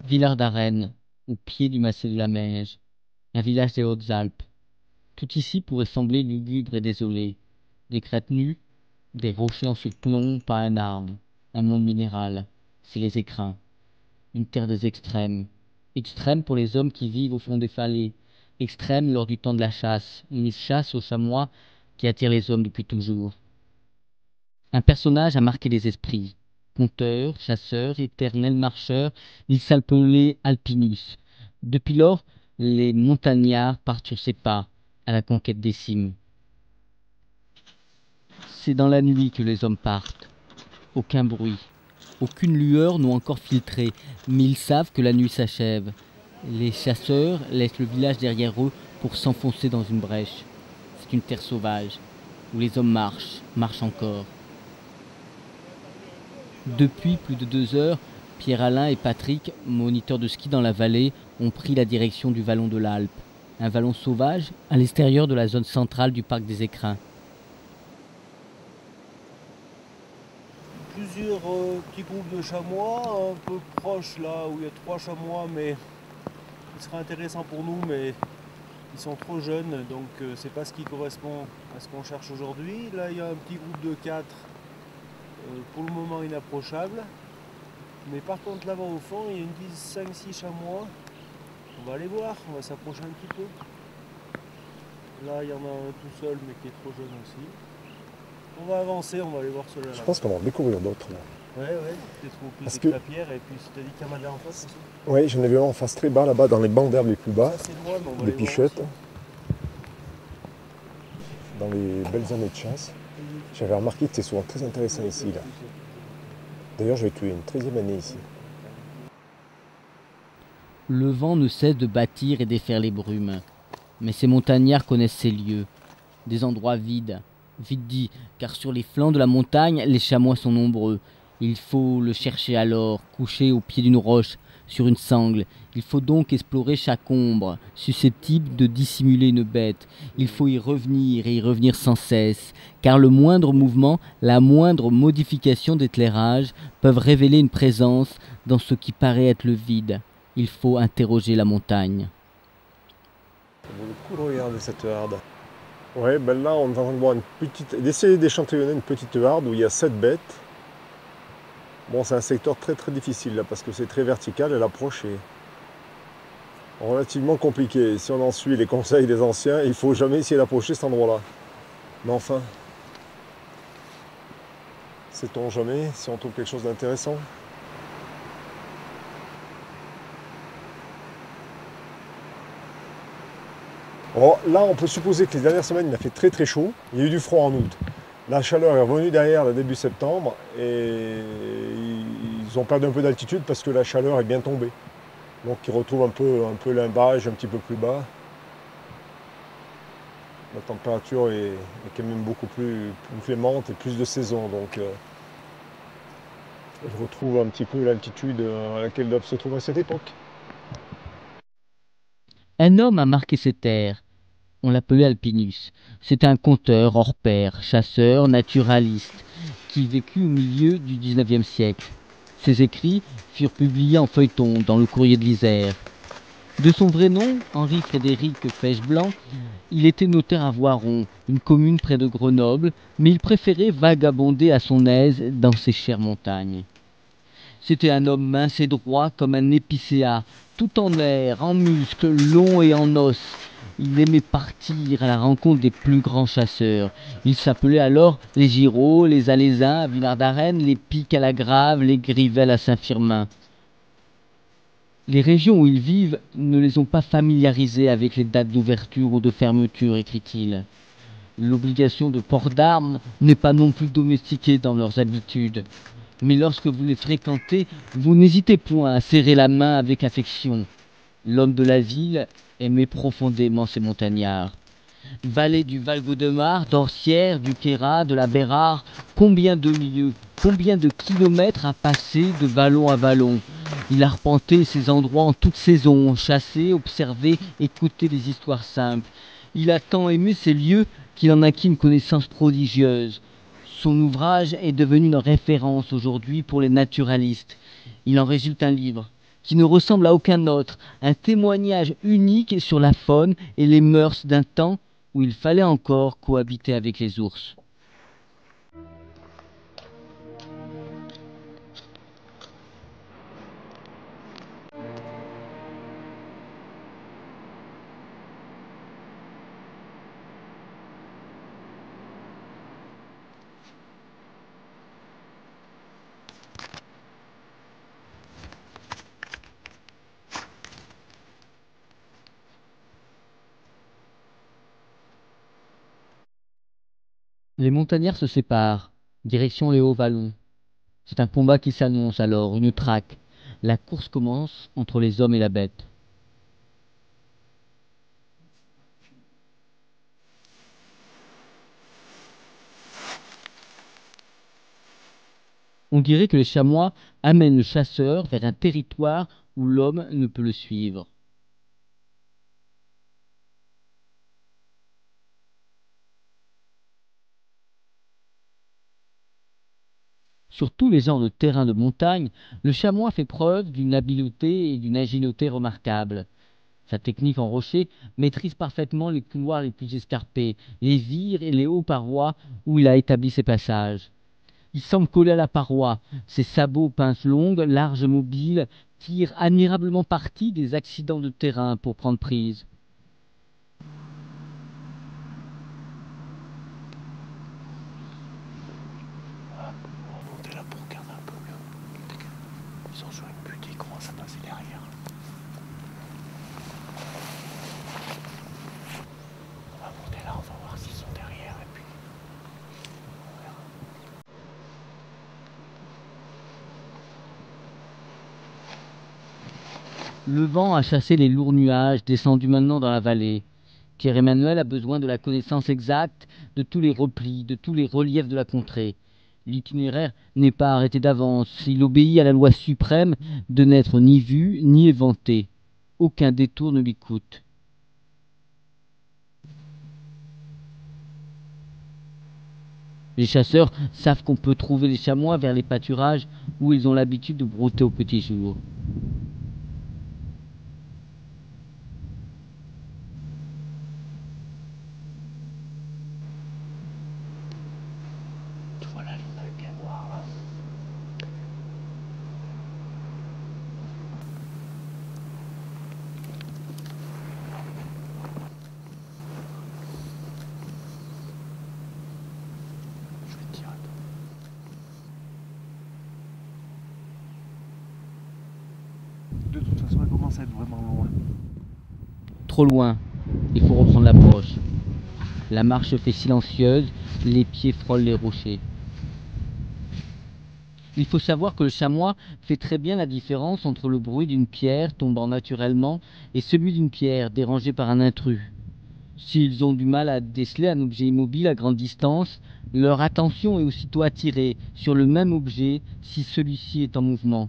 Villard-d'Arène, au pied du massif de la Meige, un village des Hautes-Alpes. Tout ici pourrait sembler lugubre et désolé. Des crêtes nues, des rochers en surplomb, pas un arbre, un monde minéral, c'est les écrins. Une terre des extrêmes. Extrême pour les hommes qui vivent au fond des vallées. Extrême lors du temps de la chasse, une chasse aux chamois qui attire les hommes depuis toujours. Un personnage a marqué les esprits. Conteur, chasseur, éternel marcheur, il s'appelait Alpinus. Depuis lors, les montagnards partent sur ses pas, à la conquête des cimes. C'est dans la nuit que les hommes partent. Aucun bruit, aucune lueur n'ont encore filtré, mais ils savent que la nuit s'achève. Les chasseurs laissent le village derrière eux pour s'enfoncer dans une brèche. C'est une terre sauvage, où les hommes marchent encore. Depuis plus de 2 heures, Pierre-Alain et Patrick, moniteurs de ski dans la vallée, ont pris la direction du vallon de l'Alpe. Un vallon sauvage à l'extérieur de la zone centrale du parc des Écrins. Plusieurs petits groupes de chamois, un peu proches là où il y a 3 chamois, mais qui seraient intéressants pour nous, mais ils sont trop jeunes, donc c'est pas ce qui correspond à ce qu'on cherche aujourd'hui. Là il y a un petit groupe de 4, pour le moment inapprochable. Mais par contre là-bas au fond, il y a une 5-6 chamois. On va aller voir, on va s'approcher un petit peu. Là il y en a un tout seul mais qui est trop jeune aussi. On va avancer, on va aller voir ceux-là. Je pense qu'on va en découvrir d'autres là. Ouais, peut-être au pied Parce de que- la pierre et puis c'était dit qu'il y en avait en face aussi. Oui, j'en ai vu un en face très bas là-bas, dans les bancs d'herbe les plus bas, Ça, c'est loin, mais on va des aller voir pichettes, aussi. dans les belles années de chasse. J'avais remarqué que c'était souvent très intéressant ici là. D'ailleurs, je vais tuer une 13e année ici. Le vent ne cesse de bâtir et défaire les brumes. Mais ces montagnards connaissent ces lieux. Des endroits vides. Vite dit, car sur les flancs de la montagne, les chamois sont nombreux. Il faut le chercher alors, couché au pied d'une roche, sur une sangle. Il faut donc explorer chaque ombre, susceptible de dissimuler une bête. Il faut y revenir et y revenir sans cesse, car le moindre mouvement, la moindre modification d'éclairage peuvent révéler une présence dans ce qui paraît être le vide. Il faut interroger la montagne. Ça vaut le coup de regarder cette harde. Ouais, ben là, on est en train de voir d'essayer d'échantillonner une petite harde où il y a 7 bêtes. Bon, c'est un secteur très très difficile là parce que c'est très vertical et l'approche est relativement compliquée. Si on en suit les conseils des anciens, il ne faut jamais essayer d'approcher cet endroit-là. Mais enfin, sait-on jamais si on trouve quelque chose d'intéressant? Bon, là, on peut supposer que les dernières semaines, il a fait très très chaud. Il y a eu du froid en août. La chaleur est revenue derrière le début septembre et ils ont perdu un peu d'altitude parce que la chaleur est bien tombée. Donc ils retrouvent un peu l'imbage un petit peu plus bas. La température est quand même beaucoup plus clémente et plus de saison. Donc ils retrouvent un petit peu l'altitude à laquelle ils doivent se trouver à cette époque. Un homme a marqué ces terres. On l'appelait Alpinus. C'était un conteur hors pair, chasseur, naturaliste, qui vécut au milieu du XIXe siècle. Ses écrits furent publiés en feuilleton dans le Courrier de l'Isère. De son vrai nom, Henri-Frédéric Fesch-Blanc, il était notaire à Voiron, une commune près de Grenoble, mais il préférait vagabonder à son aise dans ces chères montagnes. C'était un homme mince et droit comme un épicéa, tout en air, en muscles, long et en os. Il aimait partir à la rencontre des plus grands chasseurs. Il s'appelait alors les Girauds, les Alaisins à Villard-d'Arène, les Pics à la Grave, les Grivelles à Saint-Firmin. Les régions où ils vivent ne les ont pas familiarisés avec les dates d'ouverture ou de fermeture, écrit-il. L'obligation de port d'armes n'est pas non plus domestiquée dans leurs habitudes. Mais lorsque vous les fréquentez, vous n'hésitez point à serrer la main avec affection. L'homme de la ville aimait profondément ces montagnards. Vallée du Val-Gaudemar, d'Orsières, du Queyras, de la Bérard, combien de lieues, combien de kilomètres à passer de vallon à vallon. Il arpentait ces endroits en toute saison, chassé, observé, écouté des histoires simples. Il a tant aimé ces lieux qu'il en acquit une connaissance prodigieuse. Son ouvrage est devenu une référence aujourd'hui pour les naturalistes. Il en résulte un livre qui ne ressemble à aucun autre, un témoignage unique sur la faune et les mœurs d'un temps où il fallait encore cohabiter avec les ours. Les montagnards se séparent, direction les hauts vallons. C'est un combat qui s'annonce alors, une traque. La course commence entre les hommes et la bête. On dirait que les chamois amènent le chasseur vers un territoire où l'homme ne peut le suivre. Sur tous les genres de terrains de montagne, le chamois fait preuve d'une habileté et d'une agilité remarquables. Sa technique en rocher maîtrise parfaitement les couloirs les plus escarpés, les vires et les hauts parois où il a établi ses passages. Il semble collé à la paroi, ses sabots pinces longues, larges, mobiles, tirent admirablement parti des accidents de terrain pour prendre prise. On va monter là pour regarder un peu mieux. Ils sont sur une butte, ils commencent à passer derrière. On va monter là, on va voir s'ils sont derrière et puis on verra. Le vent a chassé les lourds nuages descendus maintenant dans la vallée. Pierre-Emmanuel a besoin de la connaissance exacte de tous les replis, de tous les reliefs de la contrée. L'itinéraire n'est pas arrêté d'avance, il obéit à la loi suprême de n'être ni vu ni éventé. Aucun détour ne lui coûte. Les chasseurs savent qu'on peut trouver les chamois vers les pâturages où ils ont l'habitude de brouter au petit jour. Voilà le bien noir là. Je vais tirer. De toute façon, elle commence à être vraiment loin. Trop loin, il faut reprendre l'approche. La marche se fait silencieuse, les pieds frôlent les rochers. Il faut savoir que le chamois fait très bien la différence entre le bruit d'une pierre tombant naturellement et celui d'une pierre dérangée par un intrus. S'ils ont du mal à déceler un objet immobile à grande distance, leur attention est aussitôt attirée sur le même objet si celui-ci est en mouvement.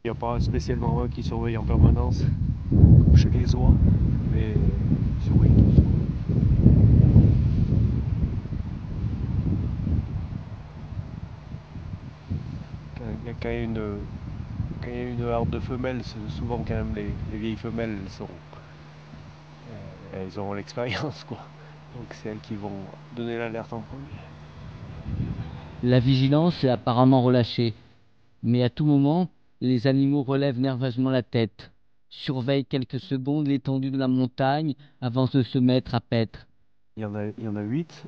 Il n'y a pas spécialement un qui surveille en permanence, comme chez les oies, mais ils surveillent tous. Quand il y a une horde de femelles, souvent quand même les vieilles femelles, elles ont l'expérience quoi. Donc c'est elles qui vont donner l'alerte en premier. La vigilance est apparemment relâchée, mais à tout moment, les animaux relèvent nerveusement la tête, surveillent quelques secondes l'étendue de la montagne avant de se mettre à paître. Il y en a 8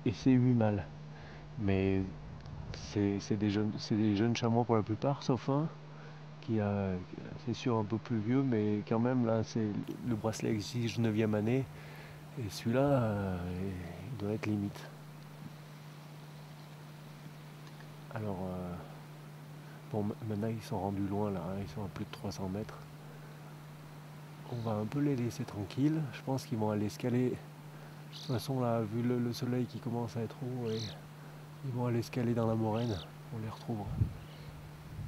et c'est 8 mâles. Mais c'est des jeunes chamois pour la plupart, sauf un qui a, c'est sûr, un peu plus vieux, mais quand même, là, c'est le bracelet exige 9e année. Et celui-là, il doit être limite. Alors, bon, maintenant, ils sont rendus loin, là, hein, ils sont à plus de 300 mètres. On va un peu les laisser tranquilles. Je pense qu'ils vont aller escaler. De toute façon, là, vu le soleil qui commence à être haut, ils vont aller escaler dans la moraine. On les retrouvera.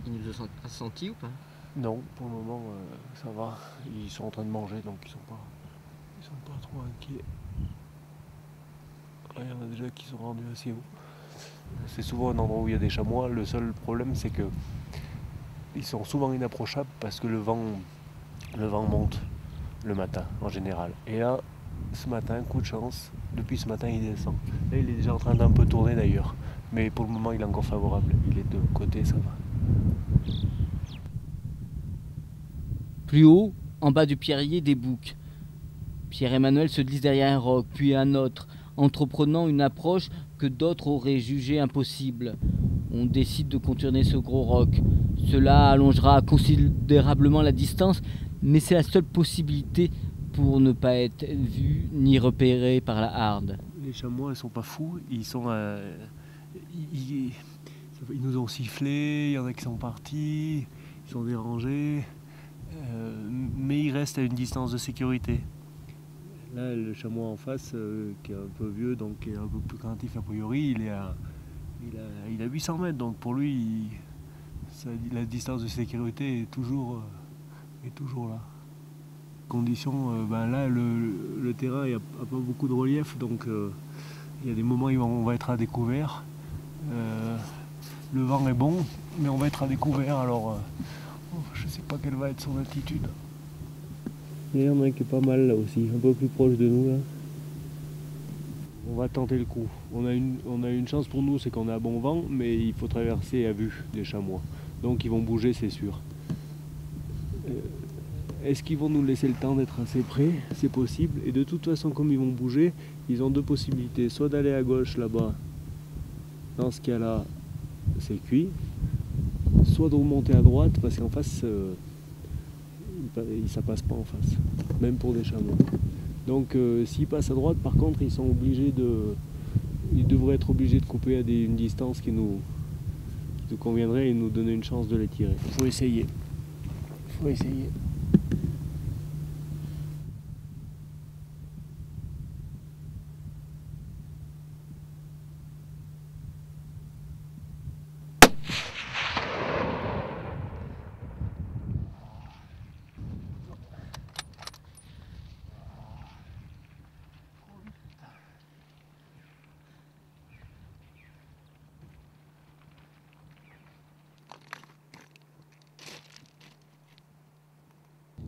Il nous a senti ou pas? Non, pour le moment, ça va. Ils sont en train de manger, donc ils sont pas trop inquiets. Il y en a déjà qui sont rendus assez haut. C'est souvent un endroit où il y a des chamois. Le seul problème, c'est que ils sont souvent inapprochables parce que le vent monte le matin en général. Et là, ce matin, coup de chance, depuis ce matin, il descend. Là, il est déjà en train d'un peu tourner d'ailleurs. Mais pour le moment, il est encore favorable. Il est de côté, ça va. Plus haut, en bas du pierrier, des boucs. Pierre-Emmanuel se glisse derrière un roc, puis un autre, entreprenant une approche que d'autres auraient jugée impossible. On décide de contourner ce gros roc. Cela allongera considérablement la distance, mais c'est la seule possibilité pour ne pas être vu ni repéré par la harde. Les chamois, ils sont pas fous. Ils sont, ils nous ont sifflé. Il y en a qui sont partis. Ils sont dérangés. Mais ils restent à une distance de sécurité. Là, le chamois en face, qui est un peu vieux, donc qui est un peu plus craintif a priori, il a 800 mètres, donc pour lui, la distance de sécurité est toujours là. Conditions, là, le terrain, il n'y a pas beaucoup de relief, donc il y a des moments où on va être à découvert. Le vent est bon, mais on va être à découvert, alors je ne sais pas quelle va être son attitude. Il y en a un qui est pas mal là aussi, un peu plus proche de nous là. On va tenter le coup. On a une chance pour nous, c'est qu'on a bon vent, mais il faut traverser à vue des chamois. Donc ils vont bouger, c'est sûr. Est-ce qu'ils vont nous laisser le temps d'être assez près? C'est possible. Et de toute façon, comme ils vont bouger, ils ont deux possibilités. Soit d'aller à gauche là-bas, dans ce cas-là, c'est cuit. Soit de remonter à droite, parce qu'en face, ça passe pas en face, même pour des chameaux. Donc s'ils passent à droite, par contre, ils devraient être obligés de couper à une distance qui nous conviendrait et nous donner une chance de les tirer. Faut essayer.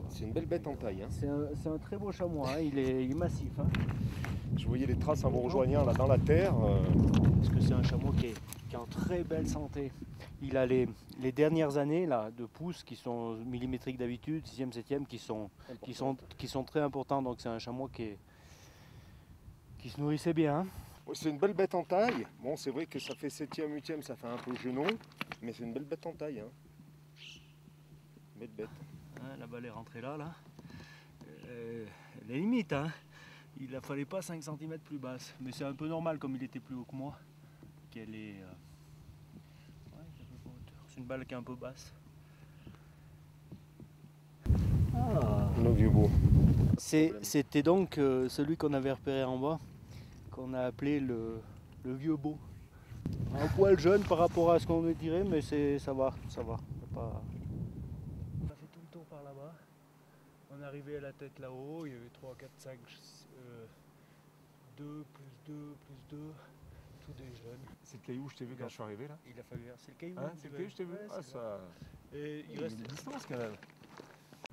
C'est une belle bête en taille. Hein. C'est un très beau chamois, hein. Il est massif. Hein. Je voyais les traces en vous rejoignant là dans la terre. Parce que c'est un chameau qui est en très belle santé. Il a les dernières années là, de pousse qui sont millimétriques d'habitude, 6e, 7e, qui sont très importants. Donc c'est un chameau qui se nourrissait bien. Hein. Oui, c'est une belle bête en taille. Bon, c'est vrai que ça fait 7e, 8e, ça fait un peu genou. Mais c'est une belle bête en taille. Hein. Belle bête. Hein, la balle est rentrée là. Elle est limite. Hein. Il ne fallait pas 5 cm plus basse. Mais c'est un peu normal comme il était plus haut que moi. Qu'elle est. C'est une balle qui est un peu basse. Ah. Nos vieux beaux. C'était donc celui qu'on avait repéré en bas, qu'on a appelé le vieux beau. Un poil jeune par rapport à ce qu'on nous dirait, mais ça va. Pas... On a fait tout le tour par là-bas. On est arrivé à la tête là-haut, il y avait 3, 4, 5, 2, plus 2, plus 2, tous des jeunes. C'est le caillou où je t'ai vu quand je suis arrivé là. Il a fallu c'est le caillou. Hein, c'est le caillou je t'ai vu. Ouais, ah, ça... Et il reste une distance quand même.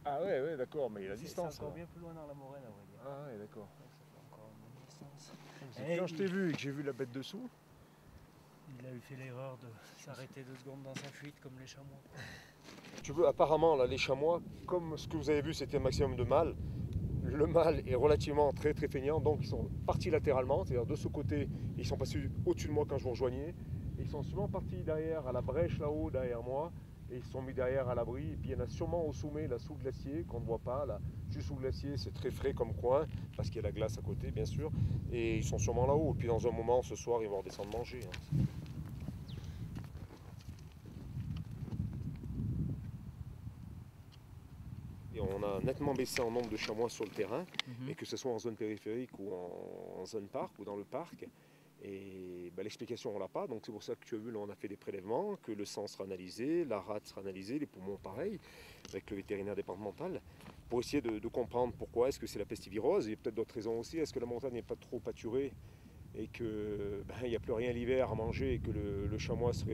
Ah ouais, d'accord, mais il y a la distance. C'est encore bien plus loin dans la moraine à vrai dire. Ah ouais, d'accord. Donc ça fait encore une distance. Quand je t'ai vu et que j'ai vu la bête dessous. Il a eu fait l'erreur de s'arrêter 2 secondes dans sa fuite comme les chamois. Tu veux, apparemment, là, les chamois, comme ce que vous avez vu, c'était un maximum de mâles. Le mâle est relativement très feignant, donc ils sont partis latéralement, c'est-à-dire de ce côté, ils sont passés au-dessus de moi quand je vous rejoignais. Et ils sont sûrement partis derrière, à la brèche là-haut, derrière moi, et ils se sont mis derrière à l'abri. Et puis il y en a sûrement au sommet, là, sous le glacier, qu'on ne voit pas, là, juste sous le glacier, c'est très frais comme coin, parce qu'il y a la glace à côté, bien sûr. Et ils sont sûrement là-haut. Et puis dans un moment, ce soir, ils vont redescendre manger. Hein. Et on a nettement baissé en nombre de chamois sur le terrain, et que ce soit en zone périphérique ou en zone parc ou dans le parc. Et l'explication on l'a pas, donc c'est pour ça que tu as vu, là on a fait des prélèvements, que le sang sera analysé, la rate sera analysée, les poumons pareil, avec le vétérinaire départemental, pour essayer de comprendre pourquoi, est-ce que c'est la pestivirose, il y a peut-être d'autres raisons aussi, est-ce que la montagne n'est pas trop pâturée et qu'il n'y a plus rien l'hiver à manger et que le chamois se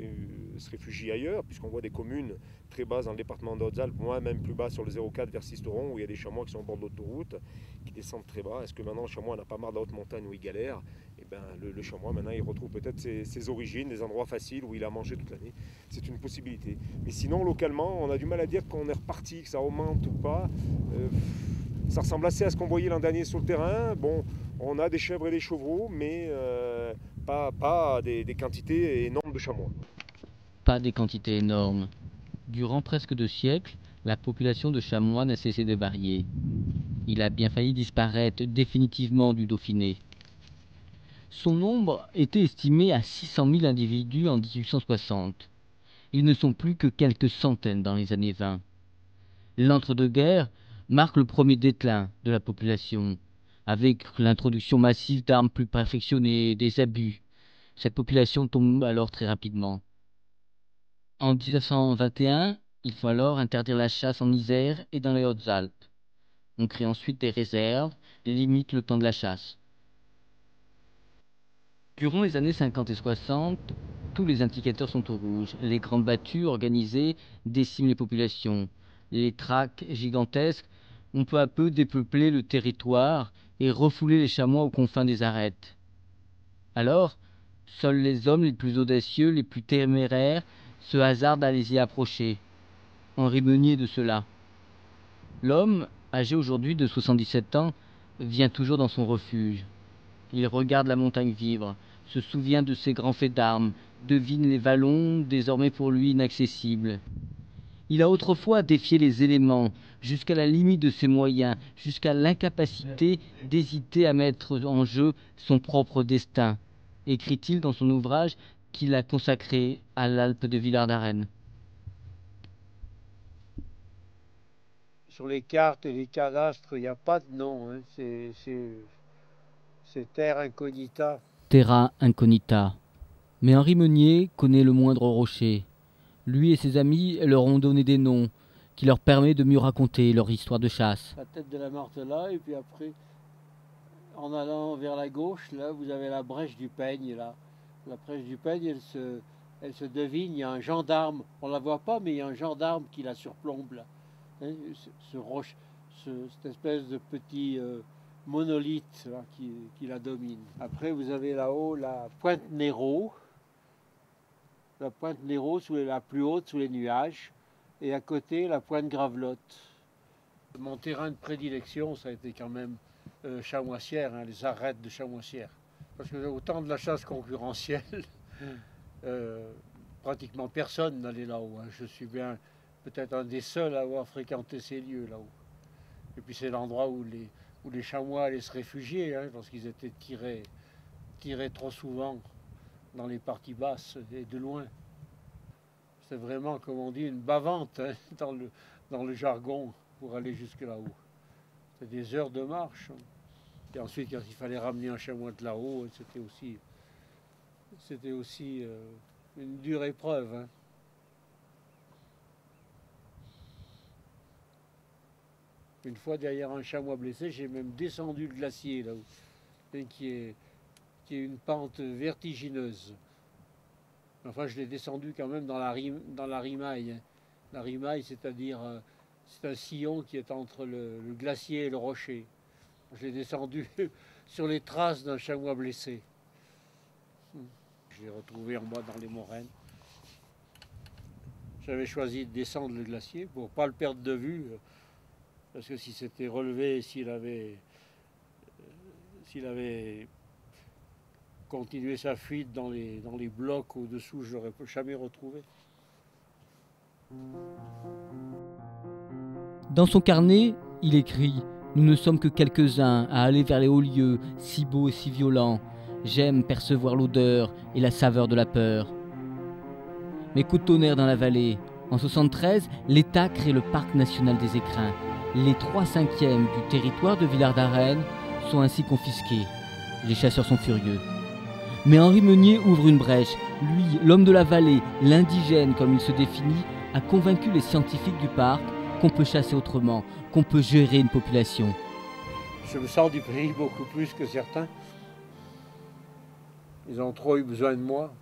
réfugie ailleurs, puisqu'on voit des communes très basses dans le département des Hautes-Alpes, moi même plus bas sur le 04 vers Sisteron, où il y a des chamois qui sont au bord de l'autoroute, qui descendent très bas. Est-ce que maintenant le chamois n'a pas marre de la haute montagne où il galère? Et le chamois maintenant il retrouve peut-être ses origines, des endroits faciles où il a mangé toute l'année. C'est une possibilité. Mais sinon localement, on a du mal à dire qu'on est reparti, que ça augmente ou pas. Ça ressemble assez à ce qu'on voyait l'an dernier sur le terrain. Bon, on a des chèvres et des chevreaux, mais pas des quantités énormes de chamois. Pas des quantités énormes. Durant presque 2 siècles, la population de chamois n'a cessé de varier. Il a bien failli disparaître définitivement du Dauphiné. Son nombre était estimé à 600 000 individus en 1860. Ils ne sont plus que quelques centaines dans les années 20. L'entre-deux-guerres marque le premier déclin de la population, avec l'introduction massive d'armes plus perfectionnées et des abus. Cette population tombe alors très rapidement. En 1921, il faut alors interdire la chasse en Isère et dans les Hautes-Alpes. On crée ensuite des réserves et limite le temps de la chasse. Durant les années 50 et 60, tous les indicateurs sont au rouge. Les grandes battues organisées déciment les populations. Les traques gigantesques ont peu à peu dépeuplé le territoire et refoulé les chamois aux confins des arêtes. Alors, seuls les hommes les plus audacieux, les plus téméraires, se hasardent à les y approcher. Henri Meunier de cela. L'homme, âgé aujourd'hui de 77 ans, vient toujours dans son refuge. Il regarde la montagne vivre, se souvient de ses grands faits d'armes, devine les vallons désormais pour lui inaccessibles. Il a autrefois défié les éléments, jusqu'à la limite de ses moyens, jusqu'à l'incapacité d'hésiter à mettre en jeu son propre destin, écrit-il dans son ouvrage qu'il a consacré à l'Alpe de Villard-d'Arène. Sur les cartes et les cadastres, il n'y a pas de nom, hein. C'est terre incognita. Terra incognita. Mais Henri Meunier connaît le moindre rocher. Lui et ses amis leur ont donné des noms, qui leur permet de mieux raconter leur histoire de chasse. La tête de la Martelat, et puis après, en allant vers la gauche, là, vous avez la brèche du Peigne, là. La brèche du Peigne, elle se devine, il y a un gendarme, on ne la voit pas, mais il y a un gendarme qui la surplombe, là. Hein, cette espèce de petit monolithe là, qui la domine. Après, vous avez là-haut la pointe Néraud. La pointe Néraud, la plus haute sous les nuages, et à côté la pointe Gravelotte. Mon terrain de prédilection, ça a été quand même Chamoissière, hein, les arêtes de Chamoissière. Parce que au temps de la chasse concurrentielle, pratiquement personne n'allait là-haut. Hein. Je suis bien peut-être un des seuls à avoir fréquenté ces lieux là-haut. Et puis c'est l'endroit où les chamois allaient se réfugier, hein, parce qu'ils étaient tirés trop souvent dans les parties basses et de loin. C'est vraiment, comme on dit, une bavante hein, dans le jargon pour aller jusque là-haut. C'est des heures de marche. Hein. Et ensuite, quand il fallait ramener un chamois de là-haut, c'était aussi une dure épreuve. Hein. Une fois, derrière un chamois blessé, j'ai même descendu le glacier là-haut, qui est une pente vertigineuse. Enfin, je l'ai descendu quand même dans la rimaille. Hein. La rimaille, c'est-à-dire, c'est un sillon qui est entre le glacier et le rocher. Je l'ai descendu sur les traces d'un chamois blessé. Je l'ai retrouvé en bas dans les moraines. J'avais choisi de descendre le glacier pour ne pas le perdre de vue, parce que si c'était relevé, s'il avait continué sa fuite dans les blocs au-dessous, je ne l'aurais jamais retrouvé. Dans son carnet, il écrit « Nous ne sommes que quelques-uns à aller vers les hauts lieux, si beaux et si violents. J'aime percevoir l'odeur et la saveur de la peur. » Mais coup de tonnerre dans la vallée. En 1973, l'État crée le parc national des Écrins. Les 3/5 du territoire de Villard-d'Arène sont ainsi confisqués. Les chasseurs sont furieux. Mais Henri Meunier ouvre une brèche. Lui, l'homme de la vallée, l'indigène comme il se définit, a convaincu les scientifiques du parc qu'on peut chasser autrement, qu'on peut gérer une population. Je me sens du pays beaucoup plus que certains. Ils ont trop eu besoin de moi.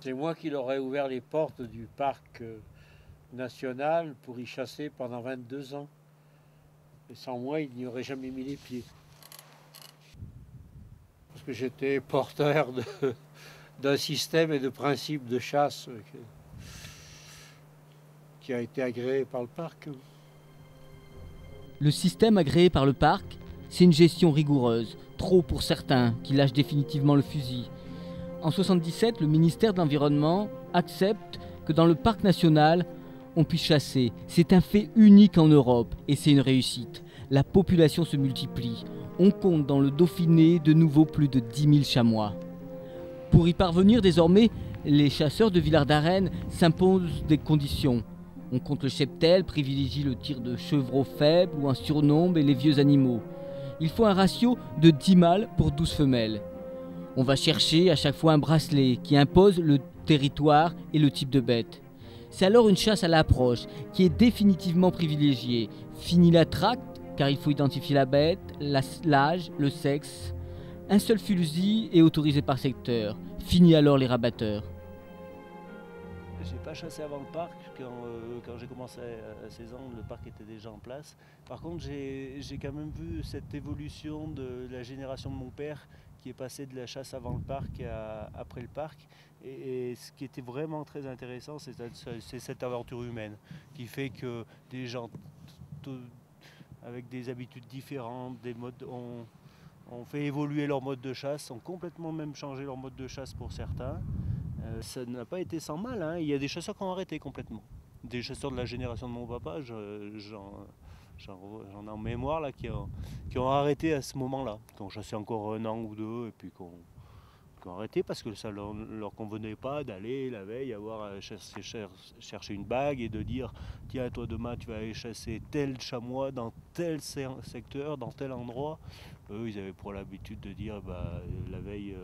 C'est moi qui leur ai ouvert les portes du parc national pour y chasser pendant 22 ans. Et sans moi, ils n'y auraient jamais mis les pieds. Parce que j'étais porteur d'un système et de principes de chasse qui a été agréé par le parc. Le système agréé par le parc, c'est une gestion rigoureuse, trop pour certains qui lâchent définitivement le fusil. En 1977, le ministère de l'Environnement accepte que dans le parc national, on puisse chasser. C'est un fait unique en Europe et c'est une réussite. La population se multiplie. On compte dans le Dauphiné de nouveau plus de 10 000 chamois. Pour y parvenir désormais, les chasseurs de Villard-d'Arène s'imposent des conditions. On compte le cheptel, privilégie le tir de chevreaux faibles ou un surnombre et les vieux animaux. Il faut un ratio de 10 mâles pour 12 femelles. On va chercher à chaque fois un bracelet qui impose le territoire et le type de bête. C'est alors une chasse à l'approche qui est définitivement privilégiée. Fini la traque, car il faut identifier la bête, l'âge, le sexe. Un seul fusil est autorisé par secteur. Fini alors les rabatteurs. J'ai pas chassé avant le parc, quand j'ai commencé à 16 ans, le parc était déjà en place. Par contre, j'ai quand même vu cette évolution de la génération de mon père qui est passé de la chasse avant le parc à après le parc. Et ce qui était vraiment très intéressant, c'est cette aventure humaine qui fait que des gens avec des habitudes différentes, des modes, ont fait évoluer leur mode de chasse, ont complètement même changé leur mode de chasse pour certains. Ça n'a pas été sans mal, hein. Il y a des chasseurs qui ont arrêté complètement. Des chasseurs de la génération de mon papa, j'en ai en mémoire là, qui ont arrêté à ce moment-là, qui ont chassé encore un an ou deux et puis qui ont arrêté parce que ça leur convenait pas d'aller la veille avoir à chercher une bague et de dire tiens toi demain tu vas aller chasser tel chamois dans tel secteur, dans tel endroit. Eux ils avaient pour l'habitude de dire bah, la veille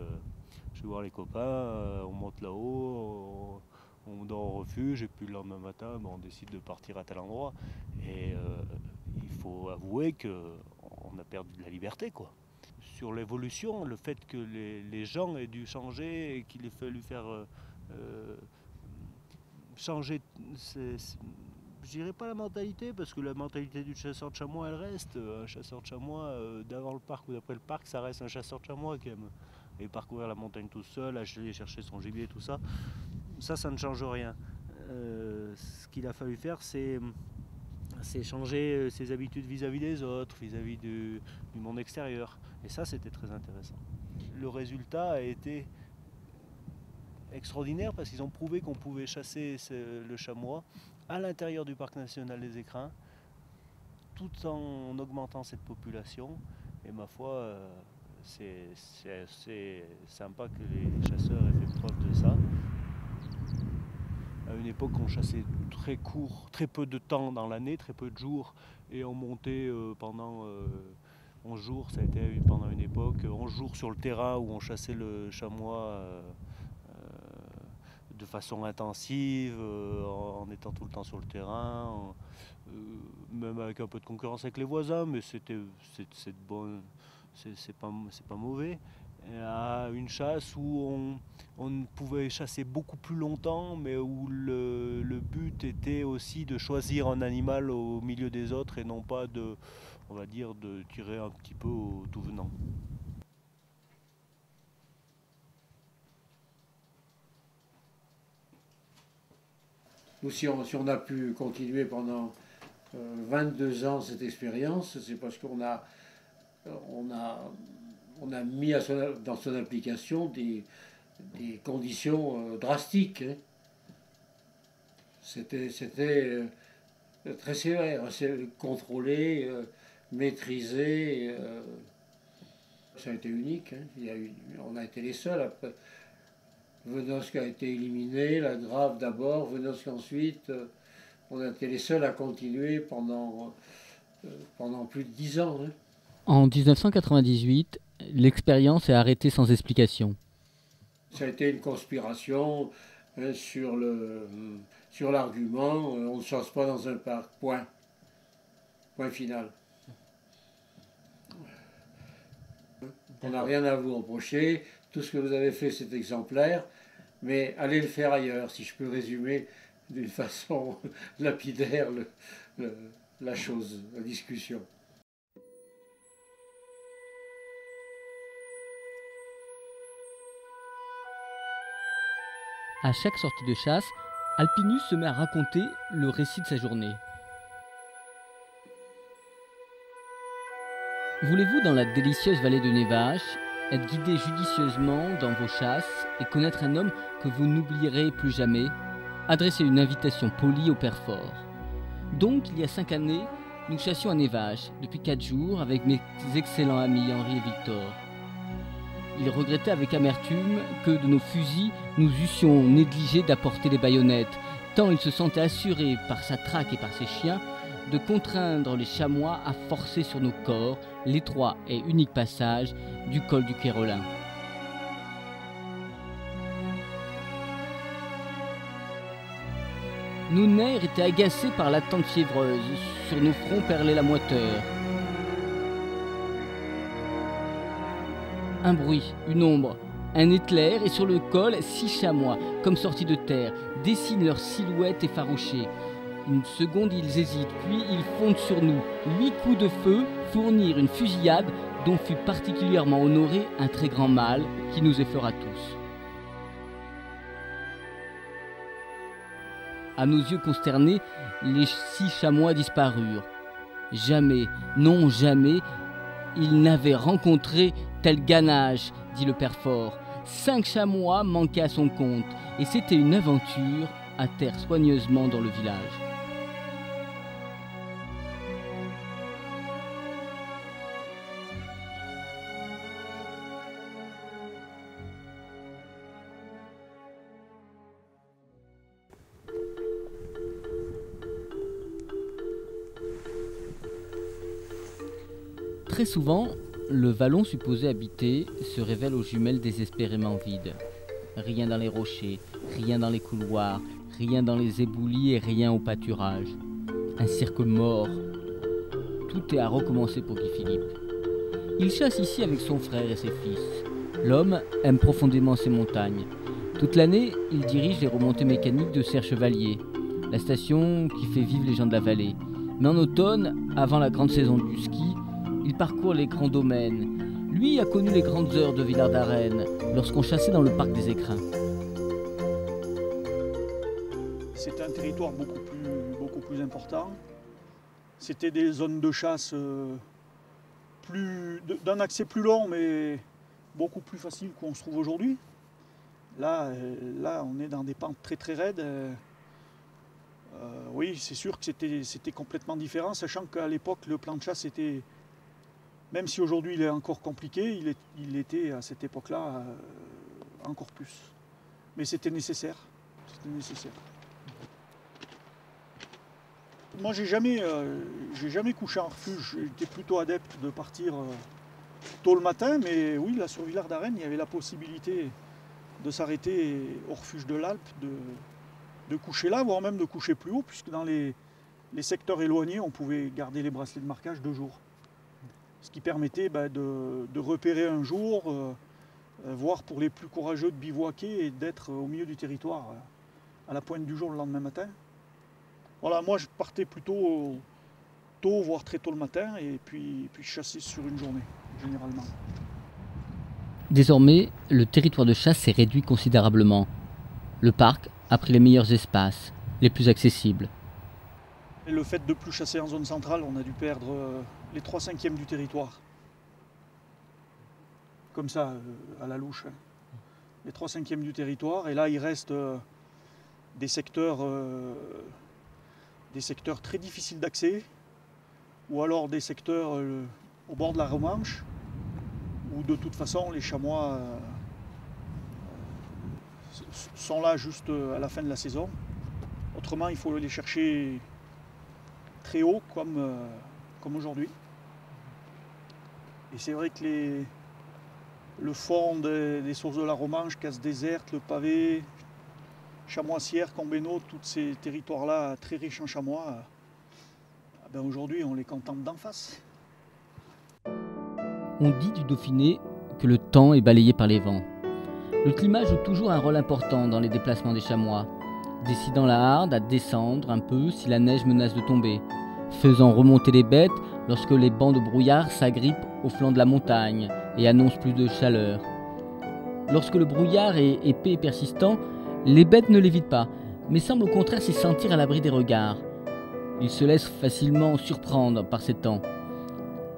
je vais voir les copains, on monte là-haut, on dort au refuge et puis le lendemain matin on décide de partir à tel endroit. Et il faut avouer qu'on a perdu de la liberté quoi. Sur l'évolution, le fait que les gens aient dû changer et qu'il ait fallu faire changer, je dirais pas la mentalité, parce que la mentalité du chasseur de chamois elle reste. Un chasseur de chamois d'avant le parc ou d'après le parc, ça reste un chasseur de chamois qui aime et parcourir la montagne tout seul, aller chercher son gibier, tout ça. Ça ne change rien. Ce qu'il a fallu faire, c'est changer ses habitudes vis-à-vis des autres, vis-à-vis du monde extérieur. Et ça, c'était très intéressant. Le résultat a été extraordinaire parce qu'ils ont prouvé qu'on pouvait chasser le chamois à l'intérieur du parc national des Écrins, tout en augmentant cette population. Et ma foi, c'est assez sympa que les chasseurs aient fait preuve de ça. À une époque, on chassait très court, très peu de temps dans l'année, très peu de jours, et on montait pendant 11 jours, ça a été pendant une époque, 11 jours sur le terrain où on chassait le chamois de façon intensive, en étant tout le temps sur le terrain, même avec un peu de concurrence avec les voisins, mais c'est bon, c'est pas mauvais. À une chasse où on pouvait chasser beaucoup plus longtemps, mais où le but était aussi de choisir un animal au milieu des autres et non pas on va dire, de tirer un petit peu au tout venant. Nous, si on a pu continuer pendant 22 ans cette expérience, c'est parce qu'on a mis dans son application des conditions drastiques. Hein. C'était très sévère, contrôlé, maîtrisé. Ça a été unique. Hein. On a été les seuls. Après, Venosque a été éliminé, la Grave d'abord, Venosque ensuite. On a été les seuls à continuer pendant plus de 10 ans. Hein. En 1998, l'expérience est arrêtée sans explication. Ça a été une conspiration hein, sur l'argument, on ne chasse pas dans un parc, point. Point final. On n'a rien à vous reprocher, tout ce que vous avez fait c'est exemplaire, mais allez le faire ailleurs, si je peux résumer d'une façon lapidaire la chose, la discussion. À chaque sortie de chasse, Alpinus se met à raconter le récit de sa journée. Voulez-vous, dans la délicieuse vallée de Nevache, être guidé judicieusement dans vos chasses et connaître un homme que vous n'oublierez plus jamais? Adressez une invitation polie au père Fort. Donc, il y a 5 années, nous chassions à Nevache, depuis 4 jours, avec mes excellents amis Henri et Victor. Ils regrettaient avec amertume que de nos fusils, nous eussions négligé d'apporter les baïonnettes, tant ils se sentaient assurés par sa traque et par ses chiens de contraindre les chamois à forcer sur nos corps l'étroit et unique passage du col du Quérolin. Nos nerfs étaient agacés par l'attente fiévreuse, sur nos fronts perlait la moiteur. Un bruit, une ombre, un éclair et sur le col, 6 chamois, comme sortis de terre, dessinent leur silhouette effarouchée. Une seconde, ils hésitent, puis ils fondent sur nous. 8 coups de feu fournirent une fusillade dont fut particulièrement honoré un très grand mâle qui nous effleura tous. À nos yeux consternés, les 6 chamois disparurent. Jamais, non jamais, ils n'avaient rencontré tel ganache, dit le père Fort. 5 chamois manquaient à son compte, et c'était une aventure à terre soigneusement dans le village. Très souvent, le vallon supposé habité se révèle aux jumelles désespérément vide. Rien dans les rochers, rien dans les couloirs, rien dans les éboulis et rien au pâturage. Un cirque mort. Tout est à recommencer pour Guy Philippe. Il chasse ici avec son frère et ses fils. L'homme aime profondément ces montagnes. Toute l'année, il dirige les remontées mécaniques de Serre Chevalier, la station qui fait vivre les gens de la vallée. Mais en automne, avant la grande saison du ski, il parcourt les grands domaines. Lui a connu les grandes heures de Villard d'Arène, lorsqu'on chassait dans le parc des Écrins. C'était un territoire beaucoup plus important. C'était des zones de chasse d'un accès plus long, mais beaucoup plus facile qu'on se trouve aujourd'hui. Là, on est dans des pentes très très raides. Oui, c'est sûr que c'était complètement différent, sachant qu'à l'époque, le plan de chasse était... Même si aujourd'hui il est encore compliqué, il était à cette époque-là encore plus. Mais c'était nécessaire. Moi, j'ai jamais couché en refuge. J'étais plutôt adepte de partir tôt le matin, mais oui, là sur Villard d'Arène, il y avait la possibilité de s'arrêter au refuge de l'Alpe, de coucher là, voire même de coucher plus haut, puisque dans les secteurs éloignés, on pouvait garder les bracelets de marquage 2 jours. Ce qui permettait de repérer un jour, voire pour les plus courageux de bivouaquer et d'être au milieu du territoire à la pointe du jour le lendemain matin. Voilà, moi je partais plutôt tôt, voire très tôt le matin, et puis chasser sur une journée, généralement. Désormais, le territoire de chasse s'est réduit considérablement. Le parc a pris les meilleurs espaces, les plus accessibles. Et le fait de ne plus chasser en zone centrale, on a dû perdre les 3/5 du territoire. Comme ça, à la louche. Hein. Les 3/5 du territoire. Et là, il reste des secteurs très difficiles d'accès, ou alors des secteurs au bord de la Romanche, où de toute façon, les chamois sont là juste à la fin de la saison. Autrement, il faut les chercher très haut comme aujourd'hui. Et c'est vrai que le fond des sources de la Romanche, Casse déserte, le Pavé, Chamoisière, Combéno, tous ces territoires-là très riches en chamois, ben aujourd'hui on les contemple d'en face. On dit du Dauphiné que le temps est balayé par les vents. Le climat joue toujours un rôle important dans les déplacements des chamois, décidant la harde à descendre un peu si la neige menace de tomber, faisant remonter les bêtes lorsque les bancs de brouillard s'agrippent au flanc de la montagne et annoncent plus de chaleur. Lorsque le brouillard est épais et persistant, les bêtes ne l'évitent pas, mais semblent au contraire s'y sentir à l'abri des regards. Ils se laissent facilement surprendre par ces temps.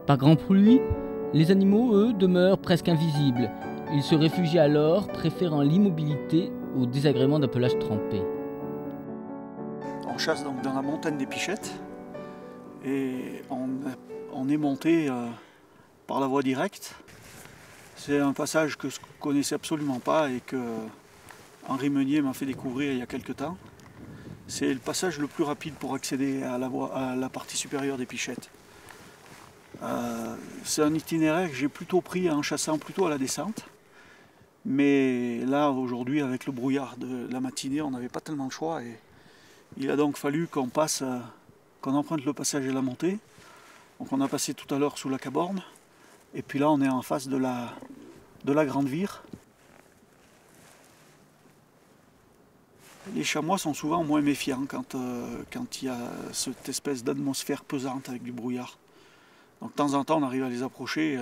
Par grand pluie, les animaux, eux, demeurent presque invisibles. Ils se réfugient alors, préférant l'immobilité au désagrément d'un pelage trempé. On chasse donc dans la montagne des Pichettes et on est monté par la voie directe. C'est un passage que je ne connaissais absolument pas et que Henri Meunier m'a fait découvrir il y a quelques temps. C'est le passage le plus rapide pour accéder à la partie supérieure des Pichettes. C'est un itinéraire que j'ai plutôt pris en chassant plutôt à la descente. Mais là, aujourd'hui, avec le brouillard de la matinée, on n'avait pas tellement de choix. Et il a donc fallu qu'on emprunte le passage et la montée. Donc on a passé tout à l'heure sous la Caborne. Et puis là, on est en face de la Grande Vire. Les chamois sont souvent moins méfiants quand il y a cette espèce d'atmosphère pesante avec du brouillard. Donc de temps en temps, on arrive à les approcher.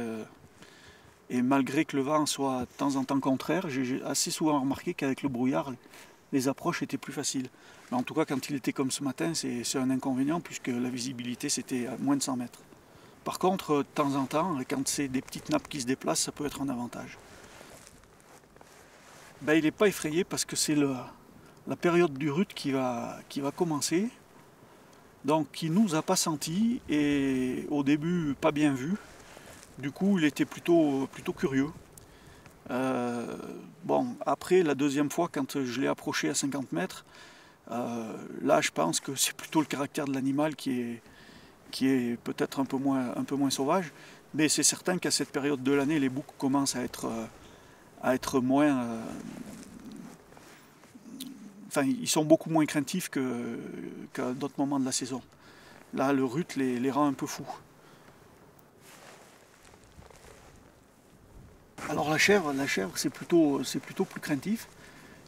Et malgré que le vent soit de temps en temps contraire, j'ai assez souvent remarqué qu'avec le brouillard, les approches étaient plus faciles. Mais en tout cas, quand il était comme ce matin, c'est un inconvénient puisque la visibilité, c'était à moins de 100 mètres. Par contre, de temps en temps, quand c'est des petites nappes qui se déplacent, ça peut être un avantage. Ben, il n'est pas effrayé parce que c'est la période du rut qui va commencer. Donc il ne nous a pas senti et au début pas bien vu. Du coup il était plutôt curieux. Bon, après la deuxième fois quand je l'ai approché à 50 mètres, là je pense que c'est plutôt le caractère de l'animal qui est peut-être un peu moins sauvage. Mais c'est certain qu'à cette période de l'année, les boucs commencent à être moins... Enfin, ils sont beaucoup moins craintifs qu'à d'autres moments de la saison. Là, le rut les rend un peu fous. Alors la chèvre c'est plutôt plus craintif,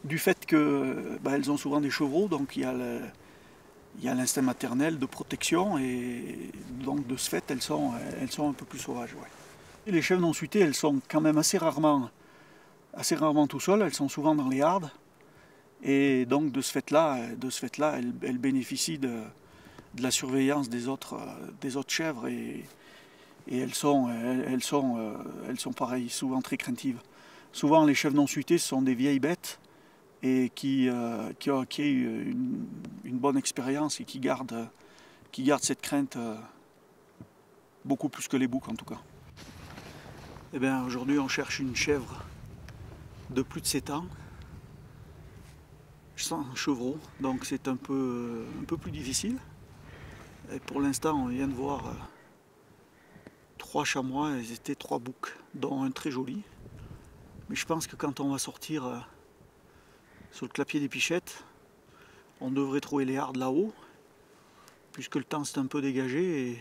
du fait que elles ont souvent des chevreaux, donc il y a l'instinct maternel de protection, et donc de ce fait, elles sont un peu plus sauvages. Ouais. Et les chèvres non suitées, elles sont quand même assez rarement tout seules, elles sont souvent dans les hardes. Et donc de ce fait-là, elle bénéficie de la surveillance des autres chèvres et elles sont pareilles, souvent très craintives. Souvent les chèvres non suitées sont des vieilles bêtes et qui ont acquis une bonne expérience et qui gardent cette crainte beaucoup plus que les boucs en tout cas. Eh bien aujourd'hui on cherche une chèvre de plus de 7 ans. Sans chevreau, donc c'est un peu plus difficile. Et pour l'instant, on vient de voir 3 chamois, et ils étaient 3 boucs, dont un très joli. Mais je pense que quand on va sortir sur le clapier des Pichettes, on devrait trouver les hardes là-haut, puisque le temps s'est un peu dégagé. Et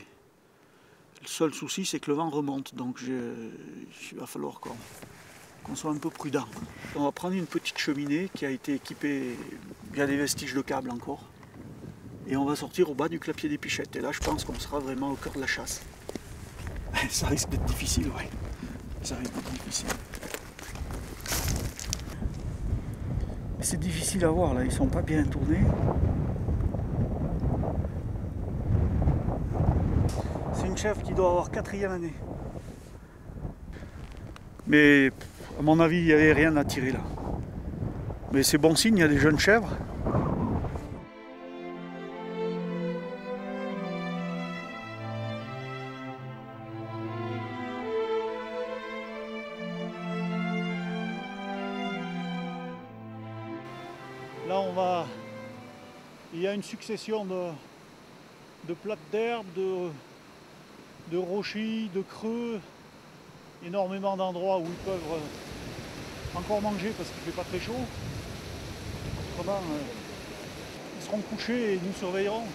le seul souci, c'est que le vent remonte, donc il va falloir qu'on soit un peu prudent. On va prendre une petite cheminée qui a été équipée, il y a des vestiges de câbles encore, et on va sortir au bas du clapier des Pichettes. Et là je pense qu'on sera vraiment au cœur de la chasse. Ça risque d'être difficile, ouais. Ça risque d'être difficile. C'est difficile à voir là, ils sont pas bien tournés. C'est une chèvre qui doit avoir 4e année. Mais à mon avis, il n'y avait rien à tirer là. Mais c'est bon signe, il y a des jeunes chèvres. Là, il y a une succession de plates d'herbe, de rochers, de creux. énormément d'endroits où ils peuvent encore manger parce qu'il ne fait pas très chaud. Autrement, ils seront couchés et nous surveillerons.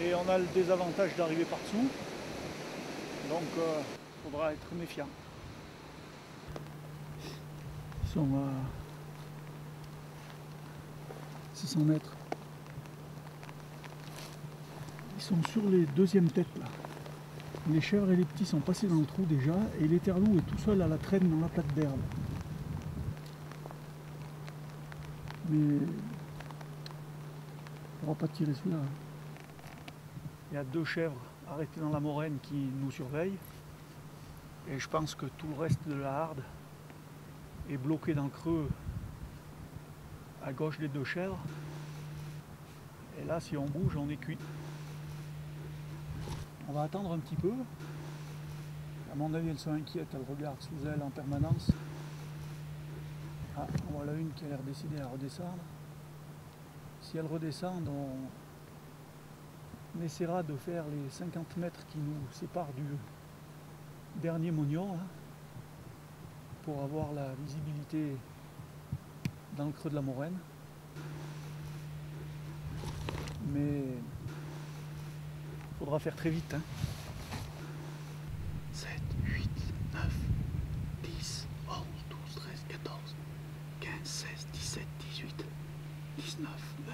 Et on a le désavantage d'arriver par dessous. Donc il faudra être méfiant. Ils sont à 600 mètres. Ils sont sur les deuxièmes têtes là. Les chèvres et les petits sont passés dans le trou déjà et l'éterlou est tout seul à la traîne dans la plaque d'herbe. Mais il ne pourra pas tirer celui-là. Il y a 2 chèvres arrêtées dans la moraine qui nous surveillent. Et je pense que tout le reste de la harde est bloqué dans le creux à gauche des 2 chèvres. Et là, si on bouge, on est cuit. On va attendre un petit peu. À mon avis, elles sont inquiètes, elles regardent sous elles en permanence. Ah, on voit là une qui a l'air décidée à redescendre. Si elle redescend, on essaiera de faire les 50 mètres qui nous séparent du dernier mognon, hein, pour avoir la visibilité dans le creux de la moraine. Mais il faudra faire très vite. Hein. 7, 8, 9, 10, 11, 12, 13, 14, 15, 16, 17, 18, 19, 20.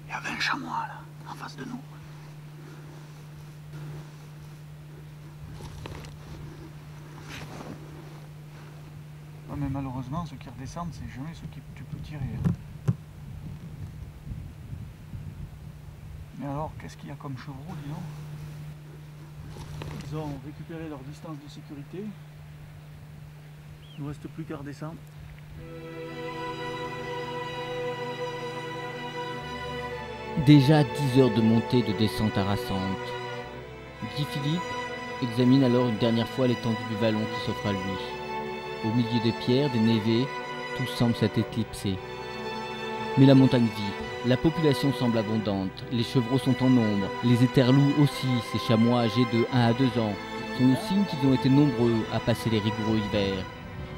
Il y a 20 chamois là, en face de nous. Non, mais malheureusement, ceux qui redescendent, c'est jamais ceux qui tu peux tirer. Hein. Mais alors, qu'est-ce qu'il y a comme chevreau, dis donc? Ils ont récupéré leur distance de sécurité. Il ne reste plus qu'à redescendre. Déjà 10 heures de montée de descente harassante. Guy Philippe examine alors une dernière fois l'étendue du vallon qui s'offre à lui. Au milieu des pierres, des névés, tout semble s'être éclipsé. Mais la montagne vit, la population semble abondante, les chevreaux sont en nombre, les éterlous aussi, ces chamois âgés de 1 à 2 ans, sont le signe qu'ils ont été nombreux à passer les rigoureux hivers.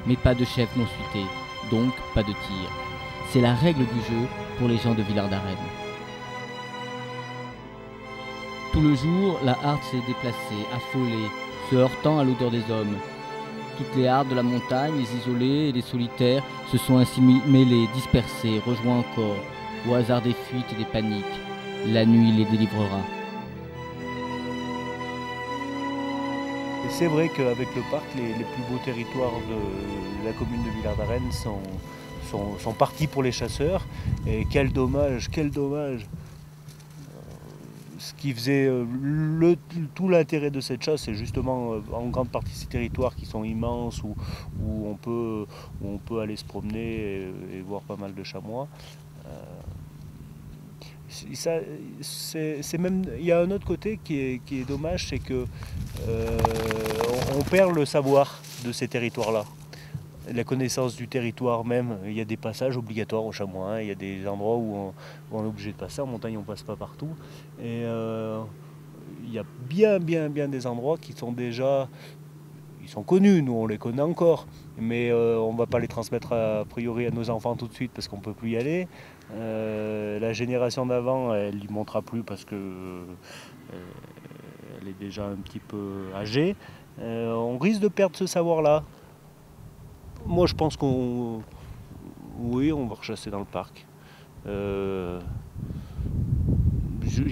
Mais pas de chef non suité, donc pas de tir. C'est la règle du jeu pour les gens de Villard-d'Arène. Tout le jour, la harde s'est déplacée, affolée, se heurtant à l'odeur des hommes. Toutes les hardes de la montagne, les isolés et les solitaires, se sont ainsi mêlés, dispersés, rejoints encore, au hasard des fuites et des paniques. La nuit les délivrera. C'est vrai qu'avec le parc, les plus beaux territoires de la commune de Villard-d'Arène sont partis pour les chasseurs. Et quel dommage, quel dommage! Ce qui faisait tout l'intérêt de cette chasse, c'est justement en grande partie ces territoires qui sont immenses, où on peut aller se promener et voir pas mal de chamois. Même, il y a un autre côté qui est dommage, c'est que on perd le savoir de ces territoires-là. La connaissance du territoire même, il y a des passages obligatoires au chamois, hein. Il y a des endroits où on est obligé de passer, en montagne on ne passe pas partout. Et il y a bien des endroits qui sont déjà, ils sont connus, nous on les connaît encore, mais on ne va pas les transmettre a priori à nos enfants tout de suite parce qu'on ne peut plus y aller. La génération d'avant, elle n'y montera plus parce que elle est déjà un petit peu âgée. On risque de perdre ce savoir-là. Moi je pense on va rechasser dans le parc. Il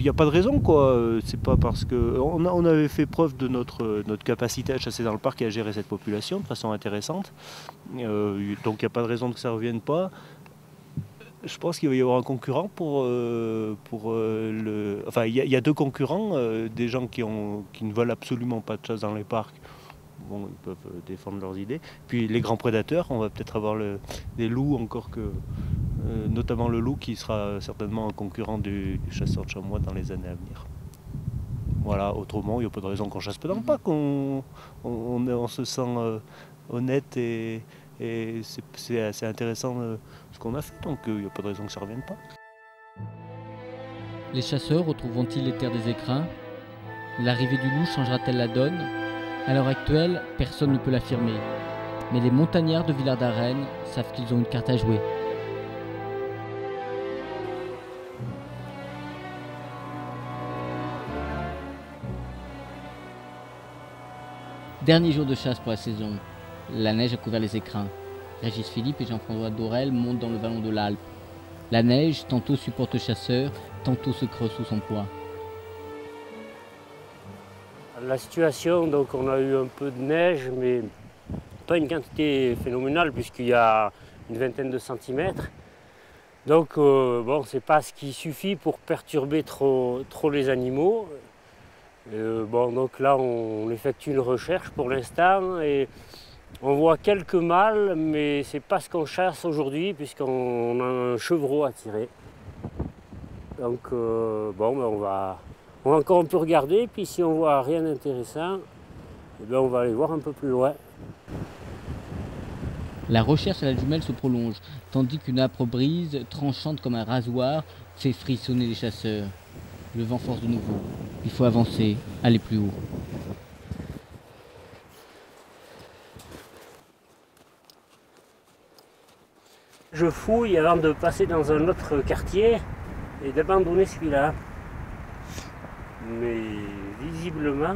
n'y a pas de raison, quoi. C'est pas parce que on avait fait preuve de notre capacité à chasser dans le parc et à gérer cette population de façon intéressante. Donc il n'y a pas de raison que ça ne revienne pas. Je pense qu'il va y avoir un concurrent Enfin, il y a 2 concurrents, des gens qui ne veulent absolument pas de chasse dans les parcs. Bon, ils peuvent défendre leurs idées. Puis les grands prédateurs, on va peut-être avoir des loups encore notamment le loup qui sera certainement un concurrent du chasseur de chamois dans les années à venir. Voilà, autrement, il n'y a pas de raison qu'on chasse pas dans le parc. On se sent honnête et c'est assez intéressant ce qu'on a fait, donc il n'y a pas de raison que ça ne revienne pas. Les chasseurs retrouveront-ils les terres des écrins? L'arrivée du loup changera-t-elle la donne? À l'heure actuelle, personne ne peut l'affirmer. Mais les montagnards de Villard d'Arène savent qu'ils ont une carte à jouer. Dernier jour de chasse pour la saison. La neige a couvert les écrins. Régis Philippe et Jean-François Dorel montent dans le vallon de l'Alpe. La neige, tantôt supporte le chasseur, tantôt se creuse sous son poids. La situation, donc on a eu un peu de neige, mais pas une quantité phénoménale puisqu'il y a une vingtaine de centimètres. Donc bon, c'est pas ce qui suffit pour perturber trop les animaux. Bon, donc là on effectue une recherche pour l'instant et on voit quelques mâles, mais c'est pas ce qu'on chasse aujourd'hui puisqu'on a un chevreau à tirer. Donc bon, ben on va encore un peu regarder, puis si on voit rien d'intéressant, eh bien on va aller voir un peu plus loin. La recherche à la jumelle se prolonge, tandis qu'une âpre brise, tranchante comme un rasoir, fait frissonner les chasseurs. Le vent force de nouveau. Il faut avancer, aller plus haut. Je fouille avant de passer dans un autre quartier et d'abandonner celui-là. Mais visiblement,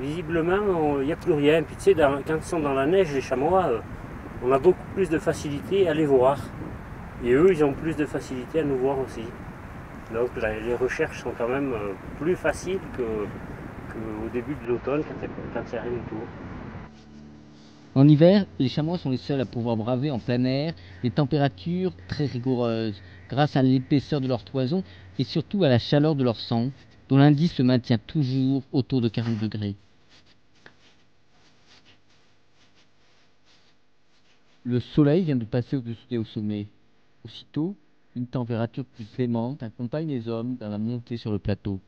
il n'y a plus rien. Puis tu sais, quand ils sont dans la neige, les chamois, on a beaucoup plus de facilité à les voir. Et eux, ils ont plus de facilité à nous voir aussi. Donc les recherches sont quand même plus faciles qu'au début de l'automne, quand il n'y a rien du tout. En hiver, les chamois sont les seuls à pouvoir braver en plein air des températures très rigoureuses, grâce à l'épaisseur de leur toison et surtout à la chaleur de leur sang, dont l'indice se maintient toujours autour de 40 degrés. Le soleil vient de passer au-dessus des hauts sommets. Aussitôt, une température plus clémente accompagne les hommes dans la montée sur le plateau.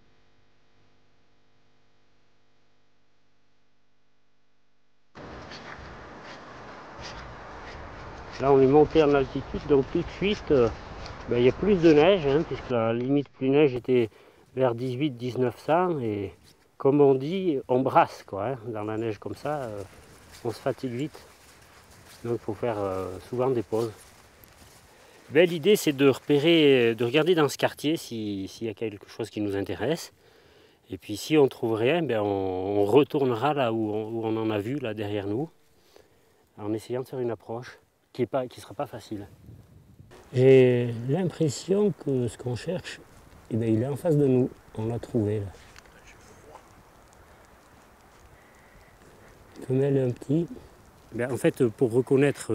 Là, on est monté en altitude, donc tout de suite, il y a plus de neige, hein, puisque la limite plus neige était vers 18-1900. Et comme on dit, on brasse, quoi, hein, dans la neige comme ça, on se fatigue vite. Donc il faut faire souvent des pauses. L'idée, c'est de repérer, de regarder dans ce quartier s'il y a quelque chose qui nous intéresse. Et puis si on ne trouve rien, on retournera là où on en a vu, là derrière nous, en essayant de faire une approche qui ne sera pas facile. J'ai l'impression que ce qu'on cherche, il est en face de nous. On l'a trouvé là. Femelle et un petit. En fait, pour reconnaître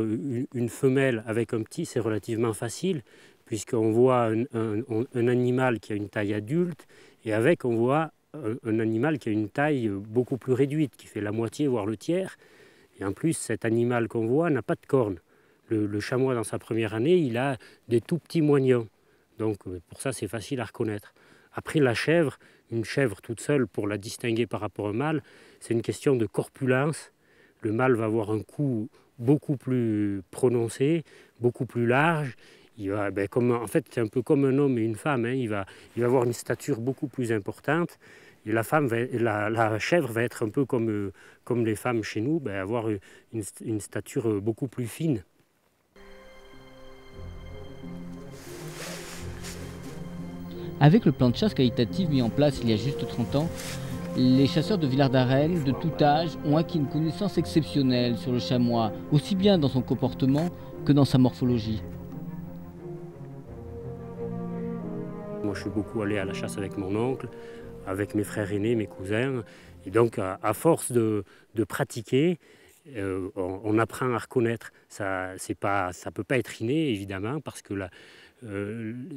une femelle avec un petit, c'est relativement facile, puisqu'on voit un animal qui a une taille adulte, et avec, on voit un animal qui a une taille beaucoup plus réduite, qui fait la moitié, voire le tiers. Et en plus, cet animal qu'on voit n'a pas de cornes. Le chamois, dans sa première année, il a des tout petits moignons. Donc, pour ça, c'est facile à reconnaître. Après, la chèvre, une chèvre toute seule, pour la distinguer par rapport au mâle, c'est une question de corpulence. Le mâle va avoir un cou beaucoup plus prononcé, beaucoup plus large. Il va, en fait, c'est un peu comme un homme et une femme. Hein. Il va avoir une stature beaucoup plus importante. Et la chèvre va être un peu comme les femmes chez nous, avoir une stature beaucoup plus fine. Avec le plan de chasse qualitatif mis en place il y a juste 30 ans, les chasseurs de Villard d'Arène, de tout âge, ont acquis une connaissance exceptionnelle sur le chamois, aussi bien dans son comportement que dans sa morphologie. Moi, je suis beaucoup allé à la chasse avec mon oncle, avec mes frères aînés, mes cousins. Et donc, à force de pratiquer, on apprend à reconnaître. Ça ne peut pas être inné, évidemment, parce que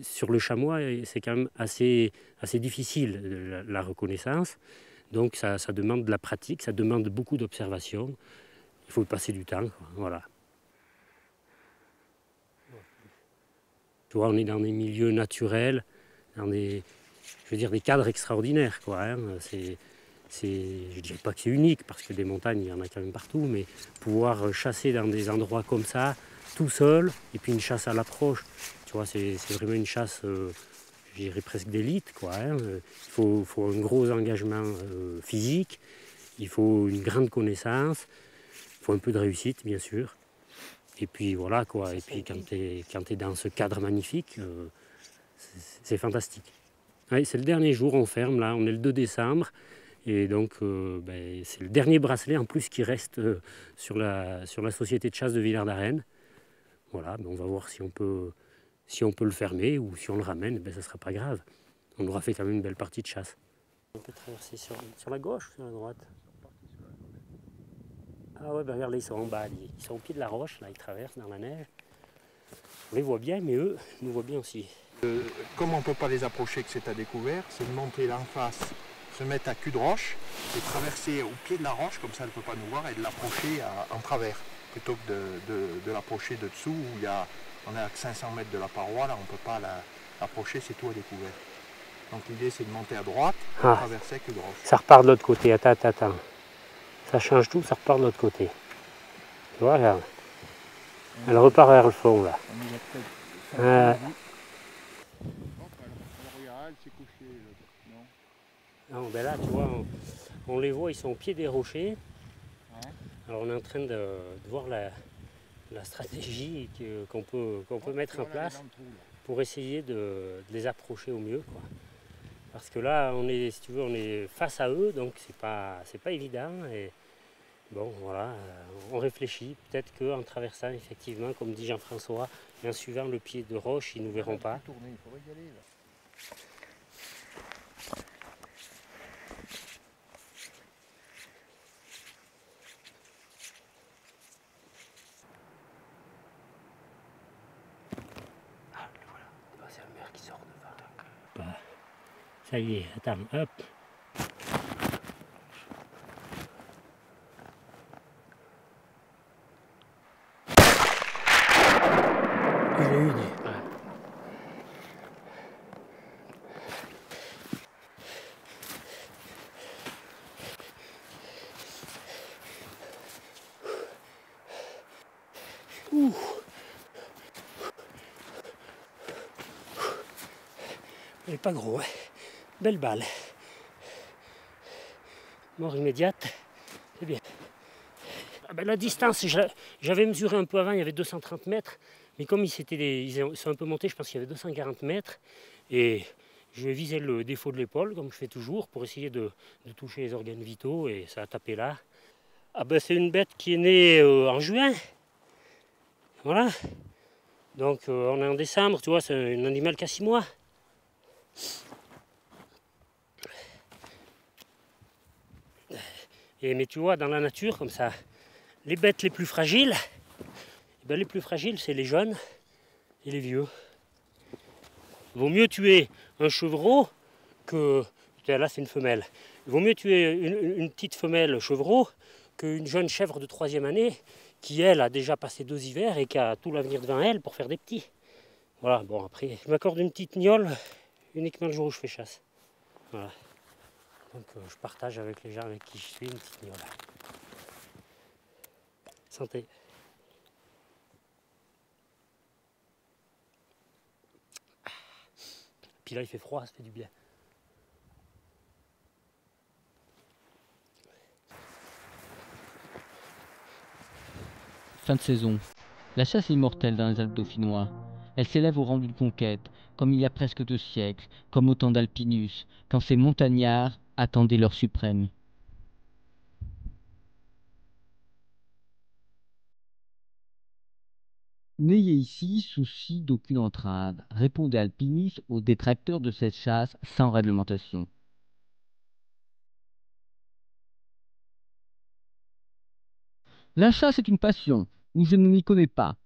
sur le chamois, c'est quand même assez difficile, la reconnaissance. Donc, ça demande de la pratique, ça demande beaucoup d'observation. Il faut passer du temps, quoi. Voilà. Tu vois, on est dans des milieux naturels, dans des cadres extraordinaires, quoi, hein. Je ne dirais pas que c'est unique, parce que des montagnes, il y en a quand même partout, mais pouvoir chasser dans des endroits comme ça, tout seul, et puis une chasse à l'approche, tu vois, c'est vraiment une chasse, je je dirais presque d'élite, quoi. Hein. Faut un gros engagement physique, il faut une grande connaissance, il faut un peu de réussite, bien sûr. Et puis voilà, quoi. Et puis quand tu es dans ce cadre magnifique, c'est fantastique. Ouais, c'est le dernier jour, on ferme, là, on est le 2 décembre. Et donc, c'est le dernier bracelet en plus qui reste sur la société de chasse de Villard-d'Arène. Voilà, on va voir si on peut le fermer ou si on le ramène, ça ne sera pas grave. On aura fait quand même une belle partie de chasse. On peut traverser sur la gauche ou sur la droite? Ah ouais, regardez, ils sont en bas, ils sont au pied de la roche, là, ils traversent dans la neige. On les voit bien, mais eux nous voient bien aussi. Comme on ne peut pas les approcher, que c'est à découvert, c'est de monter là en face, se mettre à cul de roche et traverser au pied de la roche, comme ça elle ne peut pas nous voir, et de l'approcher en travers, plutôt que de l'approcher de dessous où on est à 500 mètres de la paroi, là on ne peut pas l'approcher, c'est tout à découvert. Donc l'idée c'est de monter à droite et traverser à cul de roche. Ça repart de l'autre côté, attends. Ça change tout, ça repart de l'autre côté. Tu vois, regarde. Elle repart vers le fond, là. Non, là, tu vois, on les voit, ils sont au pied des rochers. Alors on est en train de voir la stratégie qu'on peut mettre en place pour essayer de les approcher au mieux, quoi. Parce que là, si tu veux, on est face à eux, donc c'est pas évident. Et bon, voilà, on réfléchit. Peut-être qu'en traversant, effectivement, comme dit Jean-François, et en suivant le pied de roche, ils ne nous verront pas. C'est la mer qui sort devant. Ça y est, attends, hop. J'ai eu des... Elle est pas gros, hein. Belle balle. Mort immédiate, c'est bien. La distance, j'avais mesuré un peu avant, il y avait 230 mètres, mais comme ils sont un peu montés, je pense qu'il y avait 240 mètres, et je vais viser le défaut de l'épaule, comme je fais toujours, pour essayer de toucher les organes vitaux, et ça a tapé là. C'est une bête qui est née en juin, voilà. Donc on est en décembre, tu vois, c'est un animal qui a 6 mois. Mais tu vois, dans la nature, comme ça, les bêtes les plus fragiles, c'est les jeunes et les vieux. Il vaut mieux tuer un chevreau que... Là, c'est une femelle. Il vaut mieux tuer une petite femelle chevreau qu'une jeune chèvre de 3e année qui, elle, a déjà passé 2 hivers et qui a tout l'avenir devant elle pour faire des petits. Voilà, bon, après, je m'accorde une petite gnôle uniquement le jour où je fais chasse. Voilà. Donc je partage avec les gens avec qui je suis une petite gnôle. Santé. Puis là il fait froid, ça fait du bien. Fin de saison. La chasse est immortelle dans les Alpes dauphinois. Elle s'élève au rang d'une conquête, comme il y a presque 2 siècles, comme au temps d'Alpinus, quand ces montagnards attendaient l'heure suprême. N'ayez ici souci d'aucune entrave, répondait Alpinus aux détracteurs de cette chasse sans réglementation. La chasse est une passion, où je ne m'y connais pas.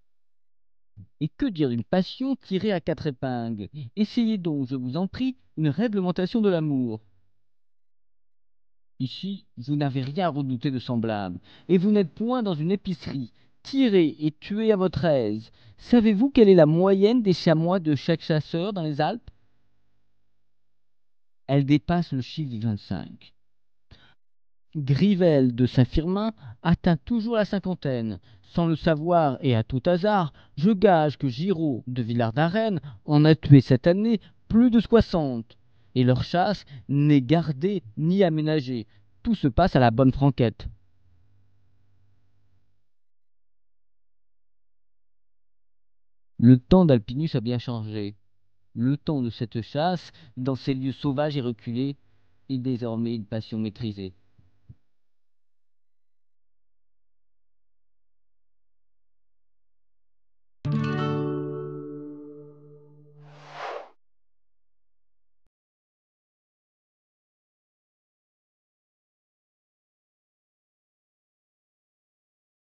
Et que dire d'une passion tirée à 4 épingles? Essayez donc, je vous en prie, une réglementation de l'amour. Ici, vous n'avez rien à redouter de semblable, et vous n'êtes point dans une épicerie. Tirez et tuez à votre aise. Savez-vous quelle est la moyenne des chamois de chaque chasseur dans les Alpes? Elle dépasse le chiffre du 25. Grivel de Saint-Firmin atteint toujours la 50aine. Sans le savoir et à tout hasard, je gage que Giraud de Villard-d'Arène en a tué cette année plus de 60. Et leur chasse n'est gardée ni aménagée. Tout se passe à la bonne franquette. Le temps d'Alpinus a bien changé. Le temps de cette chasse, dans ces lieux sauvages et reculés, est désormais une passion maîtrisée.